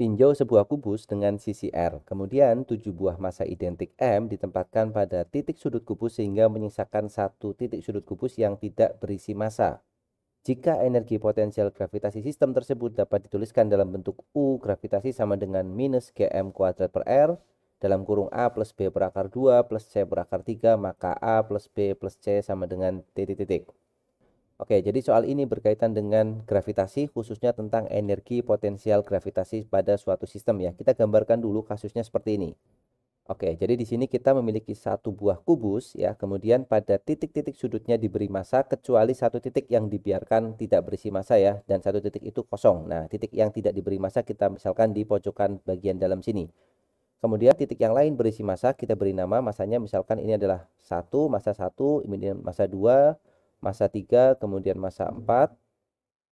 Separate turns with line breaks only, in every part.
Tinjau sebuah kubus dengan sisi R, kemudian 7 buah massa identik M ditempatkan pada titik sudut kubus sehingga menyisakan satu titik sudut kubus yang tidak berisi massa. Jika energi potensial gravitasi sistem tersebut dapat dituliskan dalam bentuk U gravitasi sama dengan minus Gm kuadrat per R dalam kurung A plus B per akar 2 plus C per akar 3, maka A plus B plus C sama dengan titik-titik. Oke, jadi soal ini berkaitan dengan gravitasi, khususnya tentang energi potensial gravitasi pada suatu sistem ya. Kita gambarkan dulu kasusnya seperti ini. Oke, jadi di sini kita memiliki satu buah kubus ya, kemudian pada titik-titik sudutnya diberi massa kecuali satu titik yang dibiarkan tidak berisi massa ya, dan satu titik itu kosong. Nah, titik yang tidak diberi massa kita misalkan di pojokan bagian dalam sini. Kemudian titik yang lain berisi massa, kita beri nama massanya, misalkan ini adalah massa 1, kemudian massa 2, massa 3, kemudian massa 4.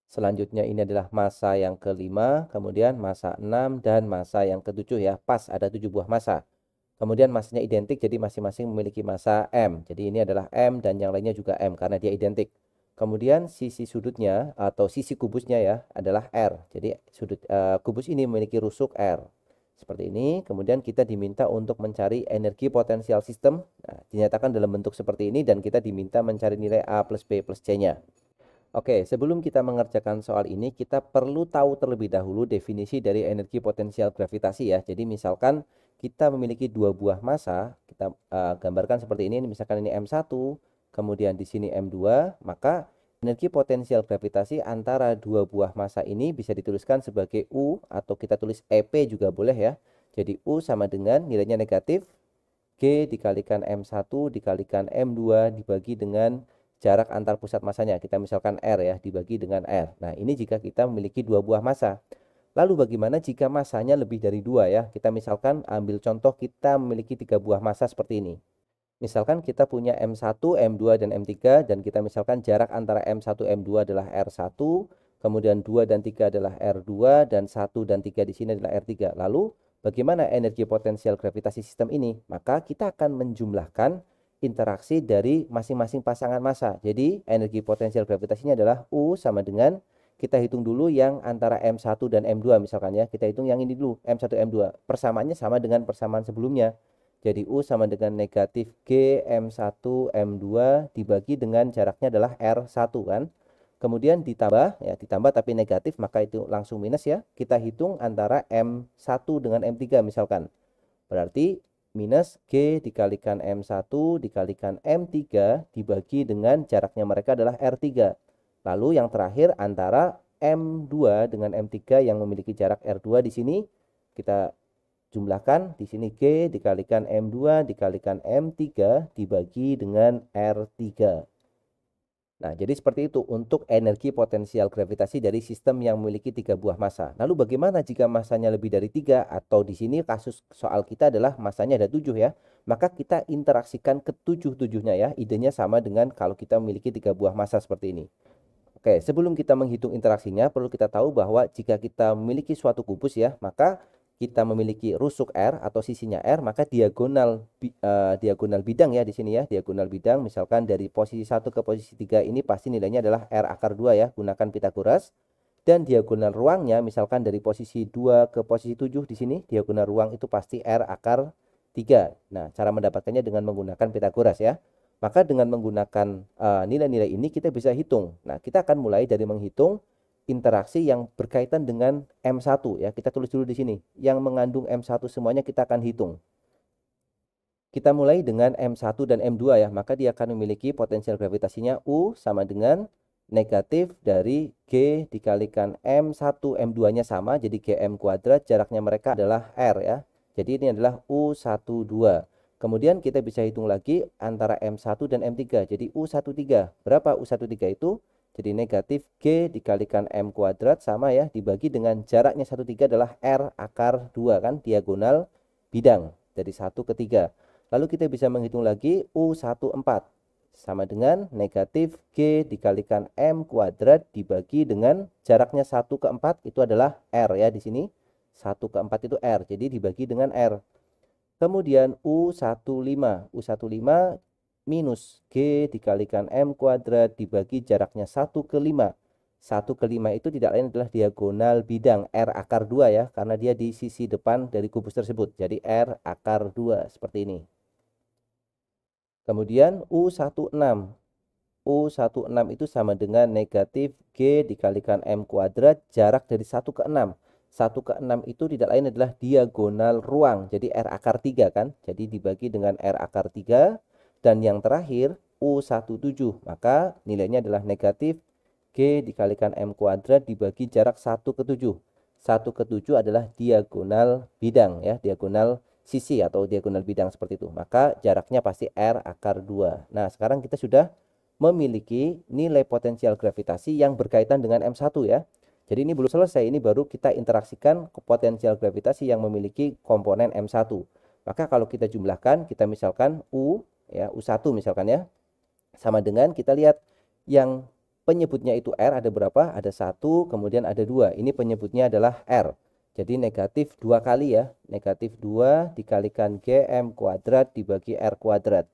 Selanjutnya ini adalah massa yang kelima, kemudian massa 6 dan massa yang ketujuh ya. Pas ada 7 buah massa. Kemudian massanya identik, jadi masing-masing memiliki massa M. Jadi ini adalah M dan yang lainnya juga M karena dia identik. Kemudian sisi sudutnya atau sisi kubusnya ya adalah R. Jadi kubus ini memiliki rusuk R. Seperti ini. Kemudian kita diminta untuk mencari energi potensial sistem. Nah, dinyatakan dalam bentuk seperti ini dan kita diminta mencari nilai A plus B plus C-nya. Oke, sebelum kita mengerjakan soal ini, kita perlu tahu terlebih dahulu definisi dari energi potensial gravitasi ya. Jadi misalkan kita memiliki dua buah massa, kita gambarkan seperti ini, misalkan ini M1, kemudian di sini M2, maka energi potensial gravitasi antara dua buah massa ini bisa dituliskan sebagai U atau kita tulis EP juga boleh ya. Jadi U sama dengan nilainya negatif G dikalikan M1 dikalikan M2 dibagi dengan jarak antar pusat massanya. Kita misalkan R ya, dibagi dengan R. Nah, ini jika kita memiliki dua buah massa. Lalu bagaimana jika massanya lebih dari dua ya? Kita misalkan ambil contoh kita memiliki tiga buah massa seperti ini. Misalkan kita punya M1, M2, dan M3 dan kita misalkan jarak antara M1, M2 adalah R1, kemudian 2 dan 3 adalah R2 dan 1 dan 3 di sini adalah R3. Lalu bagaimana energi potensial gravitasi sistem ini? Maka kita akan menjumlahkan interaksi dari masing-masing pasangan massa. Jadi energi potensial gravitasinya adalah U sama dengan kita hitung dulu yang antara M1 dan M2 misalkan ya. Kita hitung yang ini dulu, M1, M2. Persamaannya sama dengan persamaan sebelumnya. Jadi U sama dengan negatif G M1 M2 dibagi dengan jaraknya adalah R1 kan. Kemudian ditambah ya, ditambah tapi negatif maka itu langsung minus ya. Kita hitung antara M1 dengan M3 misalkan. Berarti minus G dikalikan M1 dikalikan M3 dibagi dengan jaraknya mereka adalah R3. Lalu yang terakhir antara M2 dengan M3 yang memiliki jarak R2 di sini kita jumlahkan. Di sini G dikalikan M2 dikalikan M3 dibagi dengan R3. Nah, jadi seperti itu untuk energi potensial gravitasi dari sistem yang memiliki tiga buah massa. Lalu bagaimana jika massanya lebih dari 3 atau di sini kasus soal kita adalah massanya ada 7 ya. Maka kita interaksikan ke 7-7-nya ya. Idenya sama dengan kalau kita memiliki tiga buah massa seperti ini. Oke, sebelum kita menghitung interaksinya, perlu kita tahu bahwa jika kita memiliki suatu kubus ya, maka kita memiliki rusuk R atau sisinya R, maka diagonal bidang ya di sini ya, diagonal bidang misalkan dari posisi 1 ke posisi 3 ini pasti nilainya adalah R akar 2 ya, gunakan Pitagoras. Dan diagonal ruangnya misalkan dari posisi 2 ke posisi 7 di sini, diagonal ruang itu pasti R akar 3. Nah, cara mendapatkannya dengan menggunakan Pitagoras ya. Maka dengan menggunakan nilai-nilai ini kita bisa hitung. Nah, kita akan mulai dari menghitung interaksi yang berkaitan dengan M1 ya. Kita tulis dulu di sini. Yang mengandung M1 semuanya kita akan hitung. Kita mulai dengan M1 dan M2 ya. Maka dia akan memiliki potensial gravitasinya U sama dengan negatif dari G dikalikan M1 M2-nya sama. Jadi Gm kuadrat, jaraknya mereka adalah R ya. Jadi ini adalah U12. Kemudian kita bisa hitung lagi antara M1 dan M3. Jadi U13. Berapa U13 itu? Jadi negatif G dikalikan M kuadrat sama ya, dibagi dengan jaraknya 13 adalah R akar 2 kan, diagonal bidang dari 1 ke 3. Lalu kita bisa menghitung lagi U14 sama dengan negatif G dikalikan M kuadrat dibagi dengan jaraknya 1 ke 4 itu adalah R ya di sini. 1 ke 4 itu R, jadi dibagi dengan R. Kemudian U15 minus G dikalikan M kuadrat dibagi jaraknya 1 ke 5. 1 ke 5 itu tidak lain adalah diagonal bidang R akar 2 ya, karena dia di sisi depan dari kubus tersebut. Jadi R akar 2 seperti ini. Kemudian U16. U16 itu sama dengan negatif G dikalikan M kuadrat jarak dari 1 ke 6. 1 ke 6 itu tidak lain adalah diagonal ruang. Jadi R akar 3 kan. Jadi dibagi dengan R akar 3. Dan yang terakhir U17. Maka nilainya adalah negatif G dikalikan M kuadrat dibagi jarak 1 ke 7. 1 ke 7 adalah diagonal bidang ya. Diagonal sisi atau diagonal bidang seperti itu. Maka jaraknya pasti R akar 2. Nah sekarang kita sudah memiliki nilai potensial gravitasi yang berkaitan dengan M1 ya. Jadi ini belum selesai, ini baru kita interaksikan ke potensial gravitasi yang memiliki komponen M1. Maka kalau kita jumlahkan, kita misalkan U ya, U1 misalkan ya. Sama dengan kita lihat yang penyebutnya itu R ada berapa? Ada 1, kemudian ada 2. Ini penyebutnya adalah R. Jadi negatif 2 kali ya. Negatif 2 dikalikan GM kuadrat dibagi R kuadrat.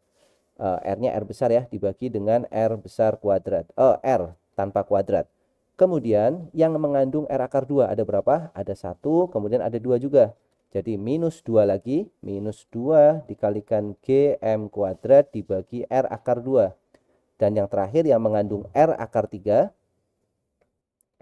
R-nya R besar ya, dibagi dengan R besar kuadrat. R tanpa kuadrat. Kemudian yang mengandung R akar 2 ada berapa? Ada 1, kemudian ada 2 juga. Jadi minus 2 lagi. Minus 2 dikalikan GM kuadrat dibagi R akar 2. Dan yang terakhir yang mengandung R akar 3.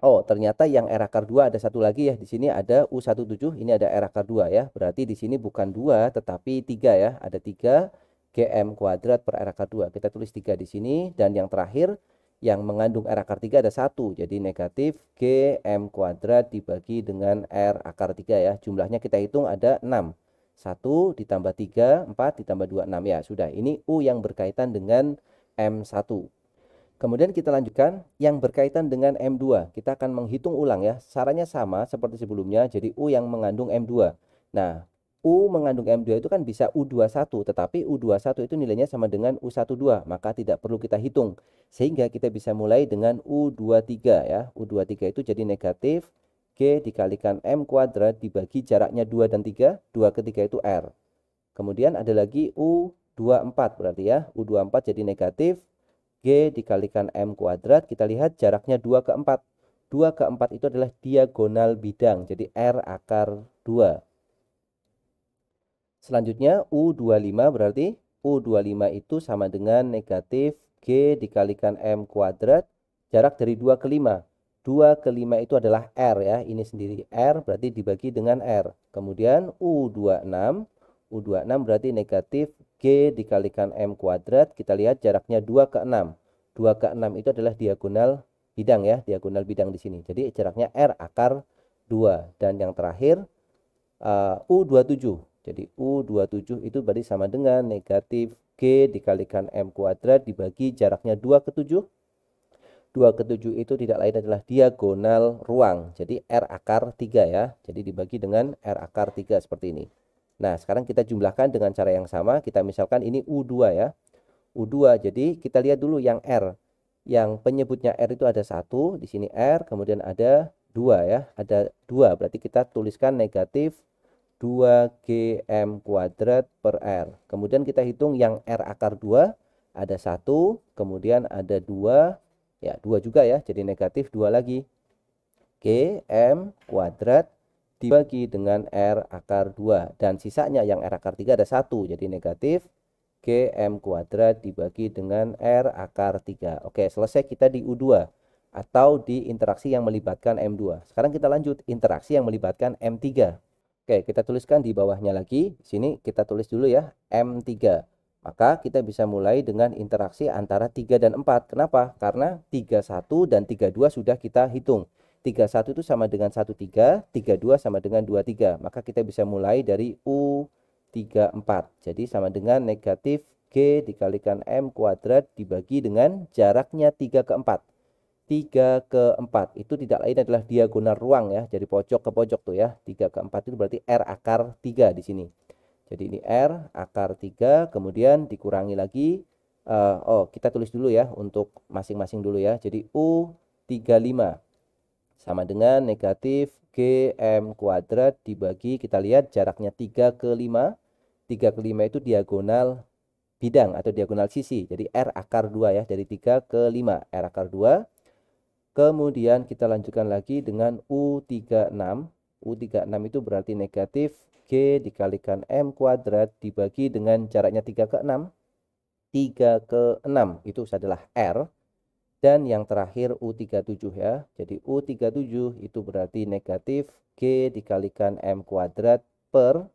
Oh, ternyata yang R akar 2 ada satu lagi ya. Di sini ada U17, ini ada R akar 2 ya. Berarti di sini bukan 2 tetapi 3 ya. Ada 3 GM kuadrat per R akar 2. Kita tulis 3 di sini. Dan yang terakhir yang mengandung R akar 3 ada 1. Jadi negatif GM kuadrat dibagi dengan R akar 3 ya. Jumlahnya kita hitung ada 6. 1 ditambah 3, 4 ditambah 2, 6 ya. Sudah, ini U yang berkaitan dengan M1. Kemudian kita lanjutkan yang berkaitan dengan M2. Kita akan menghitung ulang ya. Caranya sama seperti sebelumnya. Jadi U yang mengandung M2. Nah, U mengandung M2 itu kan bisa U21, tetapi U21 itu nilainya sama dengan U12, maka tidak perlu kita hitung. Sehingga kita bisa mulai dengan U23 ya. U23 itu jadi negatif G dikalikan M kuadrat dibagi jaraknya 2 dan 3. 2 ke 3 itu R. Kemudian ada lagi U24 berarti ya. U24 jadi negatif G dikalikan M kuadrat. Kita lihat jaraknya 2 ke 4. 2 ke 4 itu adalah diagonal bidang. Jadi R akar 2. Selanjutnya U25 berarti U25 itu sama dengan negatif G dikalikan M kuadrat jarak dari 2 ke 5. 2 ke 5 itu adalah R ya. Ini sendiri R berarti dibagi dengan R. Kemudian U26. U26 berarti negatif G dikalikan M kuadrat. Kita lihat jaraknya 2 ke 6. 2 ke 6 itu adalah diagonal bidang ya. Diagonal bidang di sini. Jadi jaraknya R akar 2. Dan yang terakhir U27. Jadi U27 itu berarti sama dengan negatif G dikalikan M kuadrat dibagi jaraknya 2 ke 7. 2 ke 7 itu tidak lain adalah diagonal ruang. Jadi R akar 3 ya. Jadi dibagi dengan R akar 3 seperti ini. Nah, sekarang kita jumlahkan dengan cara yang sama. Kita misalkan ini U2 ya. U2, jadi kita lihat dulu yang R. Yang penyebutnya R itu ada 1. Di sini R, kemudian ada 2 ya. Ada 2, berarti kita tuliskan negatif 2GM kuadrat per R. Kemudian kita hitung yang R akar 2. Ada 1, kemudian ada 2. Ya, 2 juga ya. Jadi negatif 2 lagi. GM kuadrat dibagi dengan R akar 2. Dan sisanya yang R akar 3 ada 1. Jadi negatif GM kuadrat dibagi dengan R akar 3. Oke, selesai kita di U2. Atau di interaksi yang melibatkan M2. Sekarang kita lanjut interaksi yang melibatkan M3. Oke, kita tuliskan di bawahnya lagi. Di sini kita tulis dulu ya, M3. Maka kita bisa mulai dengan interaksi antara 3 dan 4. Kenapa? Karena 31 dan 32 sudah kita hitung. 31 itu sama dengan 13, 32 sama dengan 23. Maka kita bisa mulai dari U34. Jadi sama dengan negatif G dikalikan M kuadrat dibagi dengan jaraknya 3 ke 4. 3 ke 4 itu tidak lain adalah diagonal ruang ya, dari pojok ke pojok tuh ya. 3 ke 4 itu berarti R akar 3 di sini. Jadi ini R akar 3, kemudian dikurangi lagi. Kita tulis dulu ya untuk masing-masing dulu ya. Jadi U35 sama dengan negatif GM kuadrat dibagi, kita lihat jaraknya 3 ke 5. 3 ke 5 itu diagonal bidang atau diagonal sisi. Jadi R akar 2 ya, dari 3 ke 5. R akar 2. Kemudian kita lanjutkan lagi dengan U36. U36 itu berarti negatif G dikalikan M kuadrat dibagi dengan jaraknya 3 ke 6. 3 ke 6 itu adalah R. Dan yang terakhir U37 ya. Jadi U37 itu berarti negatif G dikalikan M kuadrat per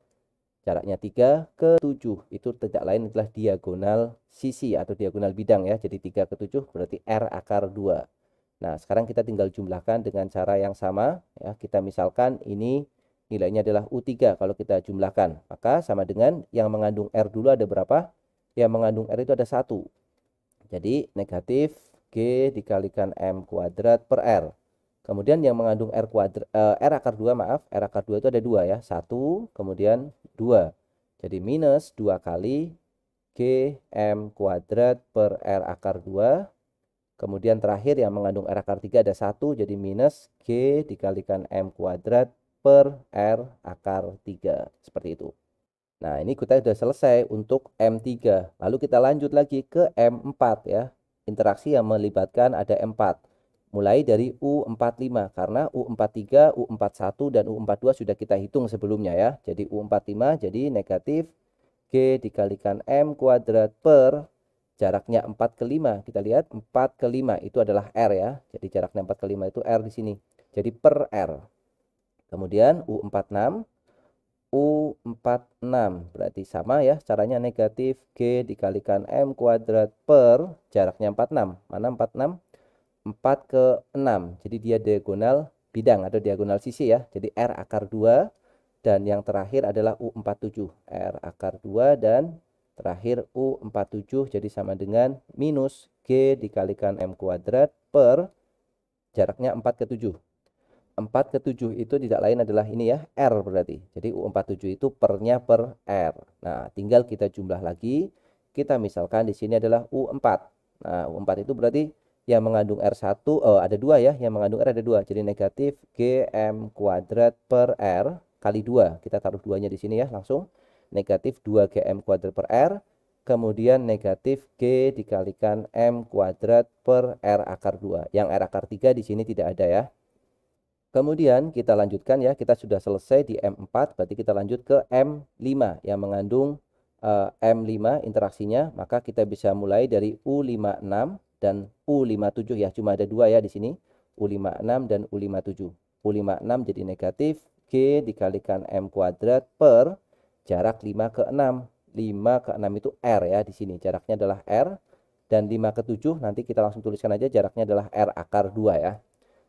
jaraknya 3 ke 7. Itu tidak lain adalah diagonal sisi atau diagonal bidang ya. Jadi 3 ke 7 berarti R akar 2. Nah, sekarang kita tinggal jumlahkan dengan cara yang sama ya. Kita misalkan ini nilainya adalah U3 kalau kita jumlahkan. Maka sama dengan yang mengandung R dulu ada berapa? Yang mengandung R itu ada 1. Jadi negatif G dikalikan M kuadrat per R. Kemudian yang mengandung R kuadrat R akar 2 maaf, R akar 2 itu ada 2 ya. 1 kemudian 2. Jadi minus 2 kali G M kuadrat per R akar 2. Kemudian terakhir yang mengandung R akar 3 ada 1, jadi minus G dikalikan M kuadrat per R akar 3. Seperti itu. Nah, ini kita sudah selesai untuk M3. Lalu kita lanjut lagi ke M4 ya. Interaksi yang melibatkan ada M4. Mulai dari U45, karena U43, U41, dan U42 sudah kita hitung sebelumnya ya. Jadi U45 jadi negatif G dikalikan M kuadrat per jaraknya 4 ke 5. Kita lihat 4 ke 5 itu adalah R ya. Jadi jaraknya 4 ke 5 itu R di sini. Jadi per R. Kemudian U46. U46 berarti sama ya. Caranya negatif G dikalikan M kuadrat per jaraknya 46. Mana 46? 4 ke 6. Jadi dia diagonal bidang atau diagonal sisi ya. Jadi R akar 2. Dan yang terakhir adalah U47. R akar 2 dan terakhir U47 jadi sama dengan minus G dikalikan M kuadrat per jaraknya 4 ke 7. 4 ke 7 itu tidak lain adalah ini ya, R berarti. Jadi U47 itu pernya per R. Nah, tinggal kita jumlah lagi. Kita misalkan di sini adalah U4. Nah, U4 itu berarti yang mengandung R1, ada 2 ya, yang mengandung R ada 2. Jadi negatif GM kuadrat per R kali 2. Kita taruh 2-nya di sini ya, langsung. Negatif 2GM kuadrat per R. Kemudian negatif G dikalikan M kuadrat per R akar 2. Yang R akar 3 di sini tidak ada ya. Kemudian kita lanjutkan ya, kita sudah selesai di M4, berarti kita lanjut ke M5 yang mengandung M5 interaksinya, maka kita bisa mulai dari U56 dan U57 ya, cuma ada 2 ya di sini, U56 dan U57. U56 jadi negatif G dikalikan M kuadrat per jarak 5 ke 6. 5 ke 6 itu R ya di sini, jaraknya adalah R, dan 5 ke 7 nanti kita langsung tuliskan aja jaraknya adalah R akar 2 ya.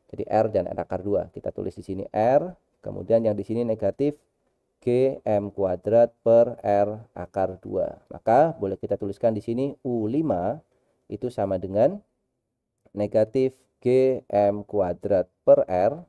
Jadi R dan R akar 2. Kita tulis di sini R, kemudian yang di sini negatif G M kuadrat per R akar 2. Maka boleh kita tuliskan di sini U5 itu sama dengan negatif G M kuadrat per R,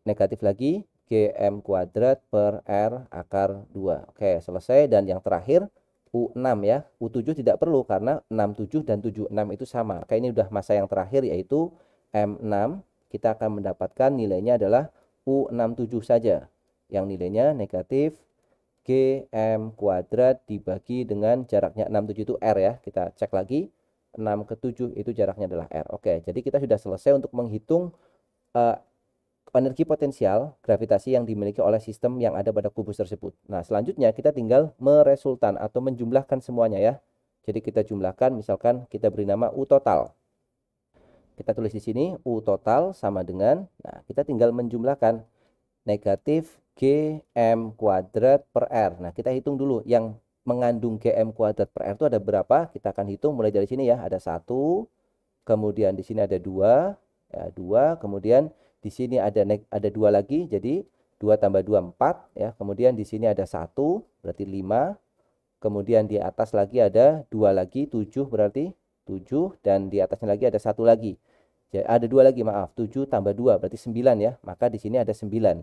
negatif lagi G M kuadrat per R akar 2. Oke, selesai. Dan yang terakhir U6 ya. U7 tidak perlu karena 67 dan 76 itu sama. Maka ini udah masa yang terakhir yaitu M6. Kita akan mendapatkan nilainya adalah U67 saja. Yang nilainya negatif GM kuadrat dibagi dengan jaraknya 67 itu R ya. Kita cek lagi. 6 ke 7 itu jaraknya adalah R. Oke, jadi kita sudah selesai untuk menghitung energi potensial gravitasi yang dimiliki oleh sistem yang ada pada kubus tersebut. Nah, selanjutnya kita tinggal meresultan atau menjumlahkan semuanya ya. Jadi kita jumlahkan, misalkan kita beri nama U total. Kita tulis di sini U total sama dengan, nah kita tinggal menjumlahkan negatif GM kuadrat per R. Nah, kita hitung dulu yang mengandung GM kuadrat per R itu ada berapa? Kita akan hitung mulai dari sini ya. Ada 1, kemudian di sini ada 2, ya 2, kemudian di sini ada 2 lagi, jadi 2 tambah 2 4 ya. Kemudian di sini ada 1 berarti 5. Kemudian di atas lagi ada 2 lagi 7 berarti 7, dan di atasnya lagi ada 1 lagi. Jadi ada 2 lagi, maaf, 7 tambah 2 berarti 9 ya. Maka di sini ada 9.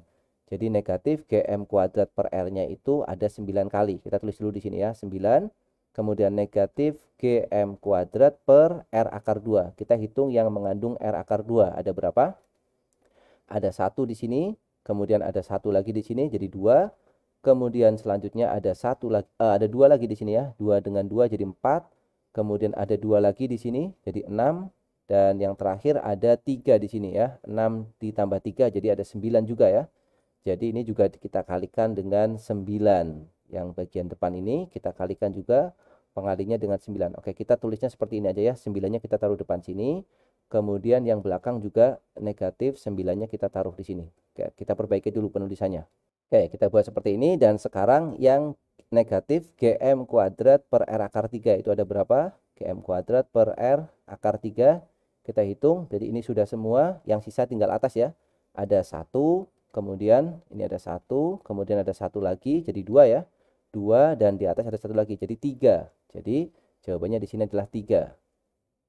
Jadi negatif GM kuadrat per R-nya itu ada 9 kali. Kita tulis dulu di sini ya, 9. Kemudian negatif GM kuadrat per R akar 2. Kita hitung yang mengandung R akar 2 ada berapa? Ada 1 di sini, kemudian ada 1 lagi di sini jadi 2. Kemudian selanjutnya ada 1 lagi, ada 2 lagi di sini ya. 2 dengan 2 jadi 4. Kemudian ada 2 lagi di sini jadi 6. Dan yang terakhir ada 3 di sini ya. 6 ditambah 3 jadi ada 9 juga ya. Jadi ini juga kita kalikan dengan 9. Yang bagian depan ini kita kalikan juga pengalinya dengan 9. Oke, kita tulisnya seperti ini aja ya. 9-nya kita taruh depan sini. Kemudian yang belakang juga negatif, 9-nya kita taruh di sini. Oke, kita perbaiki dulu penulisannya. Oke, kita buat seperti ini. Dan sekarang yang negatif GM kuadrat per R akar 3 itu ada berapa? GM kuadrat per R akar 3. Kita hitung, jadi ini sudah semua, yang sisa tinggal atas ya. Ada 1, kemudian ini ada 1, kemudian ada 1 lagi, jadi 2 ya. 2 dan di atas ada 1 lagi, jadi 3. Jadi jawabannya di sini adalah 3.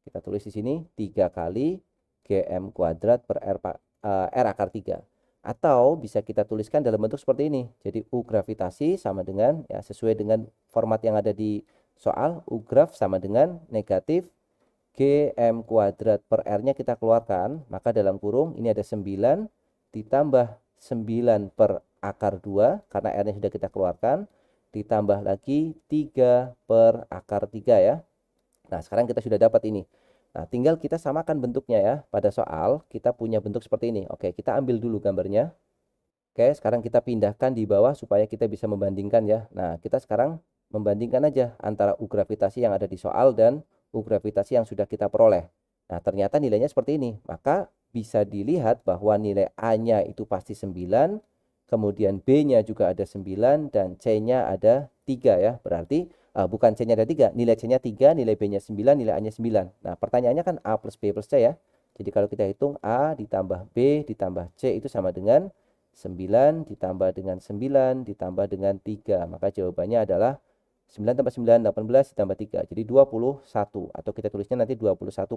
Kita tulis di sini 3 kali GM kuadrat per R akar 3. Atau bisa kita tuliskan dalam bentuk seperti ini. Jadi U gravitasi sama dengan, ya sesuai dengan format yang ada di soal, U graf sama dengan negatif GM kuadrat per R-nya kita keluarkan, maka dalam kurung ini ada 9 ditambah 9 per akar 2, karena R-nya sudah kita keluarkan, ditambah lagi 3 per akar 3 ya. Nah, sekarang kita sudah dapat ini. Nah, tinggal kita samakan bentuknya ya. Pada soal, kita punya bentuk seperti ini. Oke, kita ambil dulu gambarnya. Oke, sekarang kita pindahkan di bawah supaya kita bisa membandingkan ya. Nah, kita sekarang membandingkan aja antara U gravitasi yang ada di soal dan U gravitasi yang sudah kita peroleh. Nah, ternyata nilainya seperti ini. Maka bisa dilihat bahwa nilai A-nya itu pasti 9, kemudian B-nya juga ada 9, dan C-nya ada 3 ya. Berarti bukan C-nya ada 3, nilai C-nya 3, nilai B-nya 9, nilai A-nya 9. Nah, pertanyaannya kan A plus B plus C ya. Jadi kalau kita hitung A ditambah B ditambah C itu sama dengan 9 ditambah dengan 9 ditambah dengan 3. Maka jawabannya adalah 9 tambah 9, 18 ditambah 3. Jadi 21. Atau kita tulisnya nanti 21,0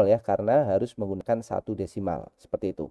ya. Karena harus menggunakan 1 desimal. Seperti itu.